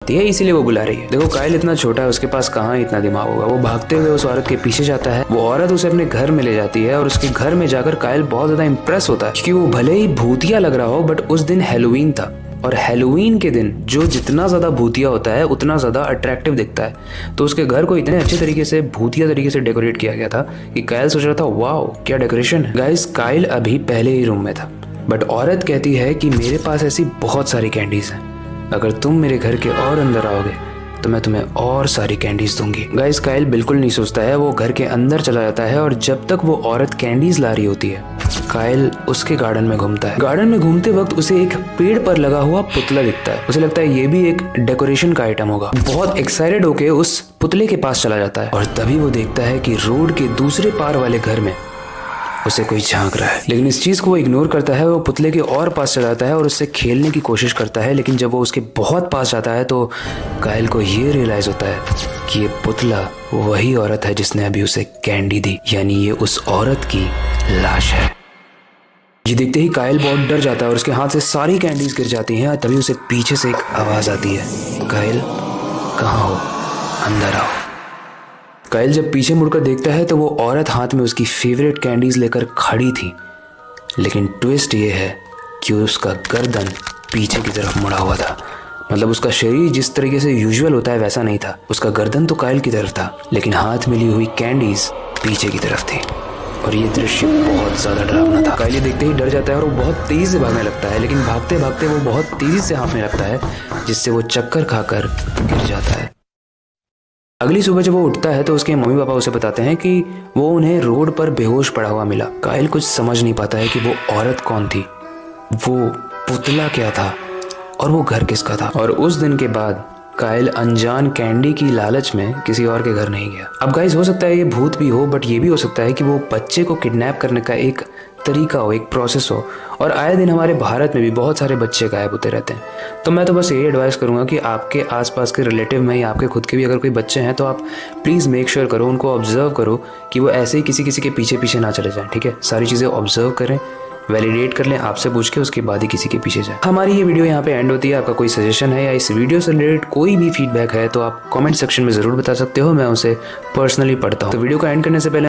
सकती है, इसीलिए वो बुला रही है। देखो काइल इतना छोटा है, उसके पास कहाँ इतना दिमाग होगा। वो भागते हुए उस औरत के पीछे जाता है। वो औरत उसे अपने घर में ले जाती है और उसके घर में जाकर काइल बहुत ज्यादा इंप्रेस होता है क्योंकि वो भले ही भूतिया लग रहा हो बट उस दिन हैलोवीन था और हैलोवीन के दिन जो जितना ज्यादा भूतिया होता है उतना ज्यादा अट्रैक्टिव दिखता है। तो उसके घर को इतने अच्छे तरीके से भूतिया तरीके से डेकोरेट किया गया था कि काइल सोच रहा था वाओ क्या डेकोरेशन है। गाइस काइल अभी पहले ही रूम में था बट औरत कहती है कि मेरे पास ऐसी बहुत सारी कैंडीज हैं, अगर तुम मेरे घर के और अंदर आओगे तो मैं तुम्हें और सारी कैंडीज दूंगी। गाइस काइल बिल्कुल नहीं सोचता है, वो घर के अंदर चला जाता है और जब तक वो औरत कैंडीज ला रही होती है काइल उसके गार्डन में घूमता है। गार्डन में घूमते वक्त उसे एक पेड़ पर लगा हुआ पुतला दिखता है। उसे लगता है ये भी एक डेकोरेशन का आइटम होगा। बहुत एक्साइटेड होके उस पुतले के पास चला जाता है और तभी वो देखता है कि रोड के दूसरे पार वाले घर में उसे कोई झांक रहा है। लेकिन इस चीज को वो इग्नोर करता है। वो पुतले के और पास चला जाता है और उससे खेलने की कोशिश करता है, लेकिन जब वो उसके बहुत पास जाता है तो काइल को ये रियलाइज होता है कि ये पुतला वही औरत है जिसने अभी उसे कैंडी दी, यानी ये उस औरत की लाश है। ये देखते ही काइल बहुत डर जाता है और उसके हाथ से सारी कैंडीज गिर जाती हैं। तभी उसे पीछे से एक आवाज आती है, काइल कहाँ हो, अंदर आओ। काइल जब पीछे मुड़कर देखता है तो वो औरत हाथ में उसकी फेवरेट कैंडीज लेकर खड़ी थी, लेकिन ट्विस्ट ये है कि उसका गर्दन पीछे की तरफ मुड़ा हुआ था। मतलब उसका शरीर जिस तरीके से यूजुअल होता है वैसा नहीं था। उसका गर्दन तो काइल की तरफ था लेकिन हाथ में ली हुई कैंडीज पीछे की तरफ थी और ये दृश्य बहुत ज्यादा डरावना था। काइल ये देखते ही डर जाता है और वो बहुत तेजी से भागने लगता है, लेकिन भागते भागते वो बहुत तेजी से हाँफने लगता है जिससे वो चक्कर खाकर गिर जाता है। अगली सुबह जब वो उठता है तो उसके मम्मी पापा उसे बताते हैं कि वो उन्हें रोड पर बेहोश पड़ा हुआ मिला। काइल कुछ समझ नहीं पाता है कि वो औरत कौन थी, वो पुतला क्या था और वो घर किसका था। और उस दिन के बाद काइल अनजान कैंडी की लालच में किसी और के घर नहीं गया। अब गाइस हो सकता है ये भूत भी हो बट ये भी हो सकता है कि वो बच्चे को किडनैप करने का एक तरीका हो, एक प्रोसेस हो। और आए दिन हमारे भारत में भी बहुत सारे बच्चे गायब होते रहते हैं। तो मैं तो बस यही एडवाइस करूंगा कि आपके आसपास के रिलेटिव में या आपके खुद के भी अगर कोई बच्चे हैं तो आप प्लीज़ मेक श्योर करो, उनको ऑब्जर्व करो कि वो ऐसे ही किसी के पीछे पीछे ना चले जाएं। ठीक है, सारी चीज़ें ऑब्जर्व करें, वैलिडेट कर लें, आपसे पूछ के उसके बाद ही किसी के पीछे जाए। हमारी ये वीडियो यहाँ पे एंड होती है। आपका कोई सजेशन है या इस वीडियो से रिलेटेड कोई भी फीडबैक है तो आप कमेंट सेक्शन में ज़रूर बता सकते हो, मैं उसे पर्सनली पढ़ता हूँ। तो वीडियो को एंड करने से पहले